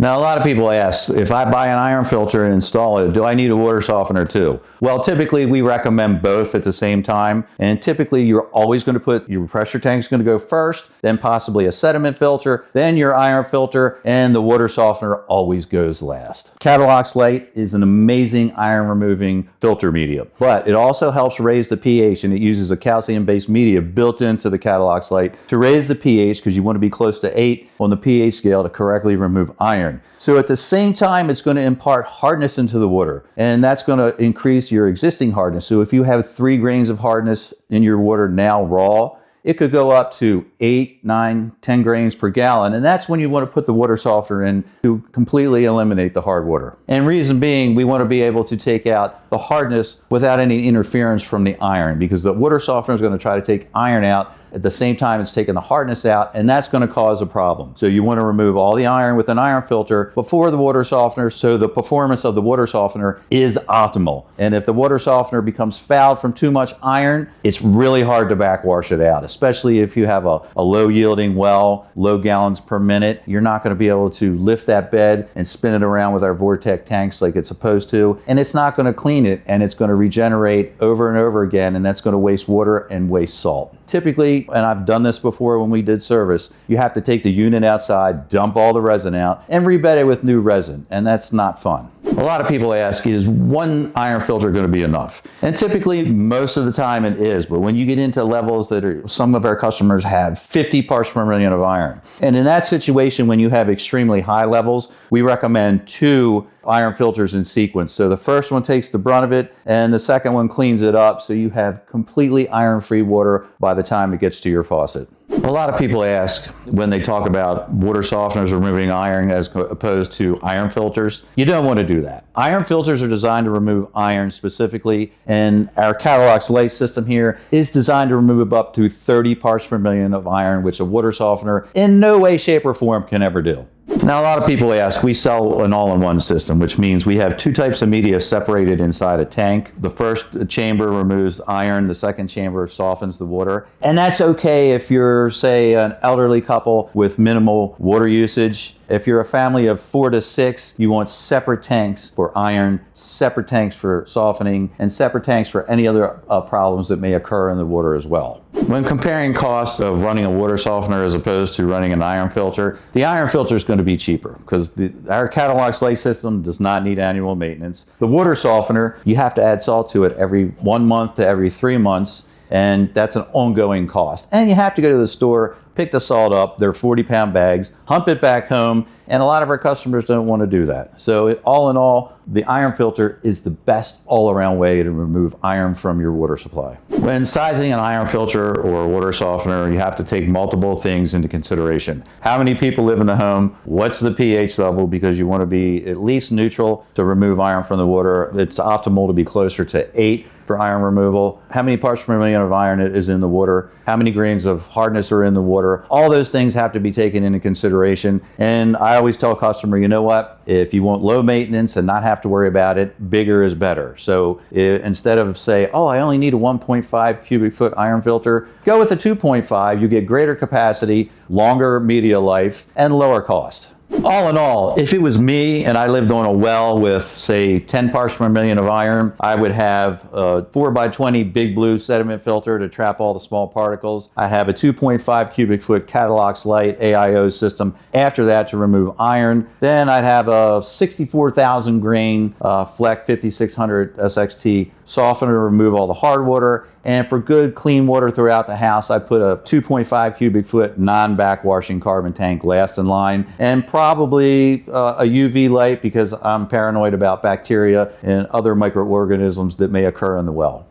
Now, a lot of people ask, if I buy an iron filter and install it, do I need a water softener too? Well, typically we recommend both at the same time. And typically you're always going to put your pressure tank's going to go first, then possibly a sediment filter, then your iron filter, and the water softener always goes last. Catallox Light is an amazing iron removing filter medium, but it also helps raise the pH, and it uses a calcium-based media built into the Catallox Light to raise the pH, because you want to be close to 8 on the pH scale to correctly remove iron. So at the same time, it's going to impart hardness into the water, and that's going to increase your existing hardness. So if you have 3 grains of hardness in your water now raw, it could go up to 8, 9, 10 grains per gallon. And that's when you want to put the water softener in to completely eliminate the hard water. And reason being, we want to be able to take out the hardness without any interference from the iron, because the water softener is going to try to take iron out. At the same time, it's taking the hardness out, and that's going to cause a problem. So you want to remove all the iron with an iron filter before the water softener, so the performance of the water softener is optimal. And if the water softener becomes fouled from too much iron, it's really hard to backwash it out, especially if you have a low yielding well, low gallons per minute. You're not going to be able to lift that bed and spin it around with our Vortec tanks like it's supposed to, and it's not going to clean it, and it's going to regenerate over and over again, and that's going to waste water and waste salt. Typically, and I've done this before when we did service, you have to take the unit outside, dump all the resin out, and rebed it with new resin, and that's not fun. A lot of people ask, is one iron filter going to be enough? And typically, most of the time it is, but when you get into levels that are, some of our customers have 50 parts per million of iron. And in that situation, when you have extremely high levels, we recommend 2 iron filters in sequence. So the first one takes the brunt of it, and the second one cleans it up, so you have completely iron-free water by the time it gets to your faucet. A lot of people ask when they talk about water softeners removing iron as opposed to iron filters. You don't want to do that. Iron filters are designed to remove iron specifically, and our Catallox Light system here is designed to remove up to 30 parts per million of iron, which a water softener in no way, shape, or form can ever do. Now, a lot of people ask, we sell an all-in-one system, which means we have 2 types of media separated inside a tank. The first chamber removes iron, the second chamber softens the water. And that's okay if you're, say, an elderly couple with minimal water usage. If you're a family of 4 to 6, you want separate tanks for iron, separate tanks for softening, and separate tanks for any other problems that may occur in the water as well. When comparing costs of running a water softener as opposed to running an iron filter, the iron filter is going to be cheaper because our Catallox Light system does not need annual maintenance. The water softener, you have to add salt to it every 1 month to every 3 months, and that's an ongoing cost. And you have to go to the store, pick the salt up, they're 40-pound bags, hump it back home, and a lot of our customers don't want to do that. So all in all, the iron filter is the best all-around way to remove iron from your water supply. When sizing an iron filter or a water softener, you have to take multiple things into consideration. How many people live in the home? What's the pH level? Because you want to be at least neutral to remove iron from the water. It's optimal to be closer to 8 for iron removal. How many parts per million of iron is in the water? How many grains of hardness are in the water? All those things have to be taken into consideration. And I always tell a customer, you know what? If you want low maintenance and not have to worry about it, bigger is better. So instead of say, oh, I only need a 1.5 cubic foot iron filter, go with a 2.5. You get greater capacity, longer media life, and lower cost. All in all, if it was me and I lived on a well with, say, 10 parts per million of iron, I would have a 4x20 Big Blue sediment filter to trap all the small particles. I have a 2.5 cubic foot Catallox Light AIO system after that to remove iron. Then I'd have a 64,000 grain Fleck 5600 SXT softener to remove all the hard water. And for good clean water throughout the house, I put a 2.5 cubic foot non-backwashing carbon tank last in line, and probably a UV light because I'm paranoid about bacteria and other microorganisms that may occur in the well.